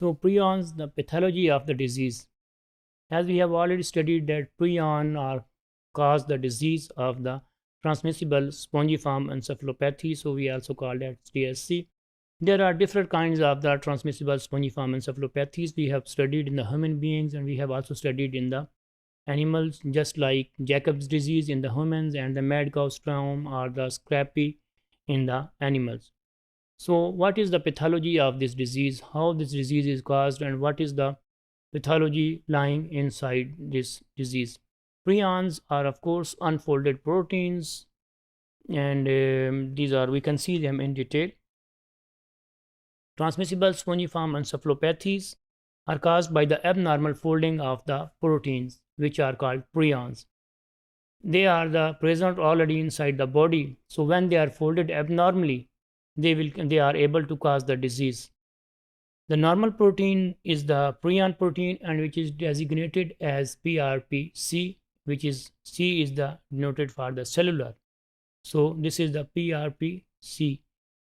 So prions, the pathology of the disease. As we have already studied that prion are cause the disease of the transmissible spongiform encephalopathy. So we also call that TSC. There are different kinds of the transmissible spongiform encephalopathies we have studied in the human beings, and we have also studied in the animals, just like Jacob's disease in the humans and the mad cow syndrome or the scrappy in the animals. So what is the pathology of this disease, how this disease is caused, and what is the pathology lying inside this disease? Prions are, of course, unfolded proteins, and these are, we can see them in detail. Transmissible spongiform encephalopathies are caused by the abnormal folding of the proteins, which are called prions. They are present already inside the body, so when they are folded abnormally, they are able to cause the disease. The normal protein is the prion protein, and which is designated as PRPC, which is C is the denoted for the cellular. So this is the PRPC,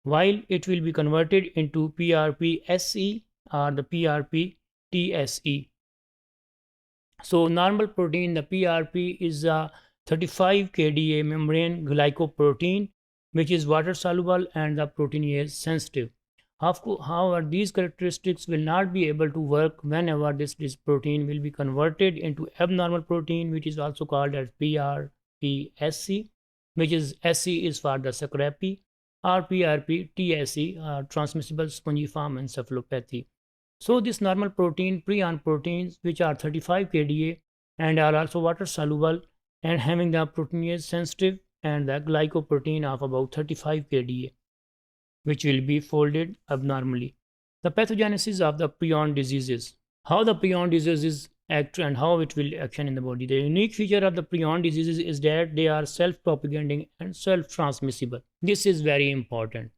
while it will be converted into PRPSE or the PRPTSE. So normal protein, the PRP, is a 35 kDa membrane glycoprotein, which is water soluble and the proteinase sensitive. However, these characteristics will not be able to work whenever this protein will be converted into abnormal protein, which is also called as PRPSC, which is SC is for the scrappy, or PRPTSE, transmissible spongiform encephalopathy. So this normal protein, prion proteins, which are 35 kDa and are also water soluble and having the proteinase sensitive and the glycoprotein of about 35 kDa, which will be folded abnormally. The pathogenesis of the prion diseases. How the prion diseases act and how it will action in the body. The unique feature of the prion diseases is that they are self-propagating and self-transmissible. This is very important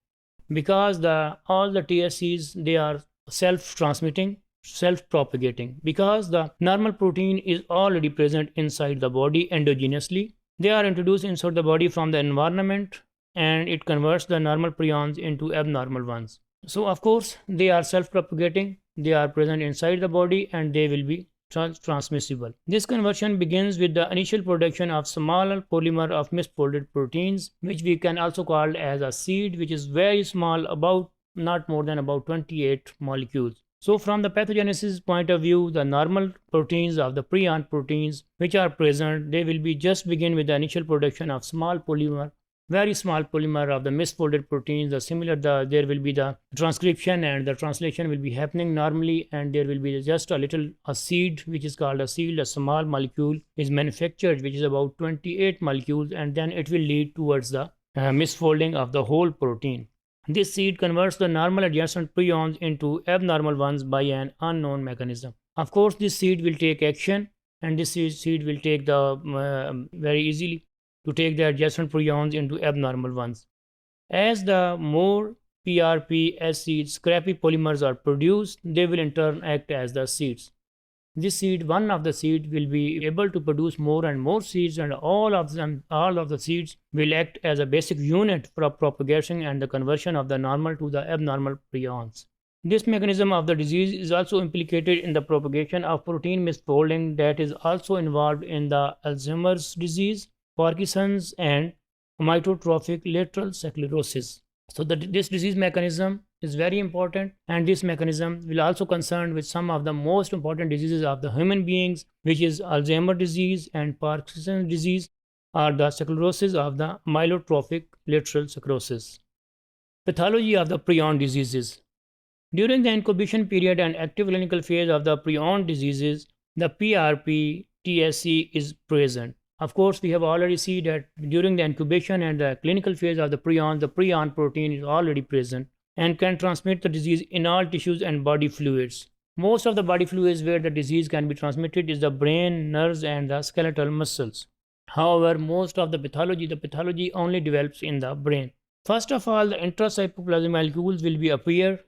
because all the TSCs, they are self-transmitting, self-propagating, because the normal protein is already present inside the body endogenously. They are introduced inside the body from the environment, and it converts the normal prions into abnormal ones. So of course they are self-propagating, they are present inside the body, and they will be transmissible. This conversion begins with the initial production of small polymer of misfolded proteins, which we can also call as a seed, which is very small, about not more than about 28 molecules. So from the pathogenesis point of view, the normal proteins of the prion proteins which are present, they will be just begin with the initial production of small polymer, very small polymer of the misfolded proteins. There will be the transcription and the translation will be happening normally, and there will be just a seed, which is called a seed. A small molecule is manufactured, which is about 28 molecules, and then it will lead towards the misfolding of the whole protein. This seed converts the normal adjacent prions into abnormal ones by an unknown mechanism. Of course, this seed will take action, and this seed will take very easily to take the adjacent prions into abnormal ones. As the more PRP scrappy polymers are produced, they will in turn act as the seeds. One of the seed will be able to produce more and more seeds, and all of the seeds will act as a basic unit for propagation and the conversion of the normal to the abnormal prions. This mechanism of the disease is also implicated in the propagation of protein misfolding that is also involved in the Alzheimer's disease, Parkinson's, and amyotrophic lateral sclerosis. So this disease mechanism is very important, and this mechanism will also concern with some of the most important diseases of the human beings, which is Alzheimer's disease and Parkinson's disease, or the sclerosis of the amyotrophic lateral sclerosis. Pathology of the prion diseases. During the incubation period and active clinical phase of the prion diseases, the PRP TSC is present. Of course, we have already seen that during the incubation and the clinical phase of the prion protein is already present and can transmit the disease in all tissues and body fluids. Most of the body fluids where the disease can be transmitted is the brain, nerves, and the skeletal muscles. However, most of the pathology only develops in the brain. First of all, the intracytoplasmic molecules will appear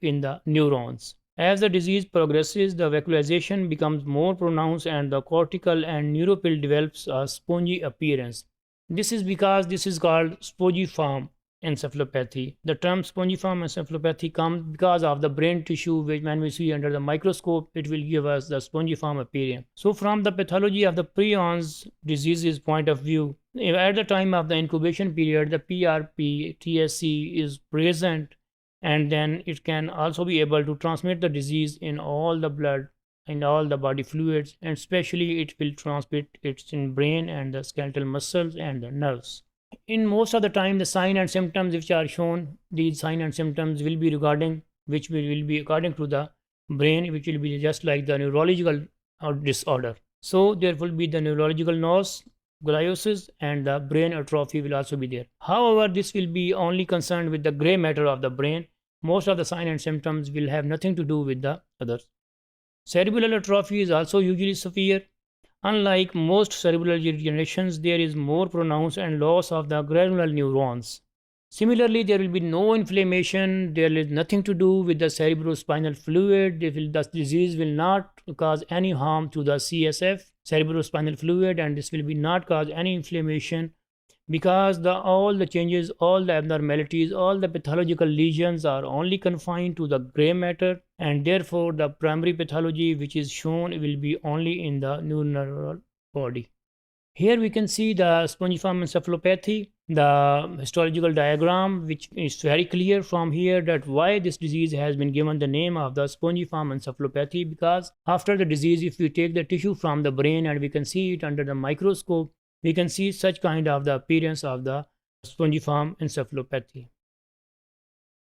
in the neurons. As the disease progresses, the vacuolization becomes more pronounced and the cortical and neuropil develops a spongy appearance. This is because this is called spongiform encephalopathy. The term spongiform encephalopathy comes because of the brain tissue, which when we see under the microscope, it will give us the spongiform appearance. So from the pathology of the prions diseases point of view, at the time of the incubation period, the PRP, TSC is present, and then it can also be able to transmit the disease in all the blood and all the body fluids, and especially it will transmit it in brain and the skeletal muscles and the nerves. In most of the time, the sign and symptoms which are shown, these sign and symptoms will be regarding, which will be according to the brain, which will be just like the neurological disorder. So there will be the neurological loss, gliosis, and the brain atrophy will also be there. However, this will be only concerned with the gray matter of the brain. Most of the sign and symptoms will have nothing to do with the others. Cerebral atrophy is also usually severe. Unlike most cerebral degenerations, there is more pronounced and loss of the granular neurons. Similarly, there will be no inflammation. There is nothing to do with the cerebrospinal fluid. The disease will not cause any harm to the CSF, cerebrospinal fluid, and this will be not cause any inflammation, because all the changes, all the abnormalities, all the pathological lesions are only confined to the gray matter, and therefore the primary pathology which is shown will be only in the neural body. Here we can see the spongiform encephalopathy, the histological diagram, which is very clear from here that why this disease has been given the name of the spongiform encephalopathy, because after the disease, if we take the tissue from the brain and we can see it under the microscope, we can see such kind of the appearance of the spongiform encephalopathy.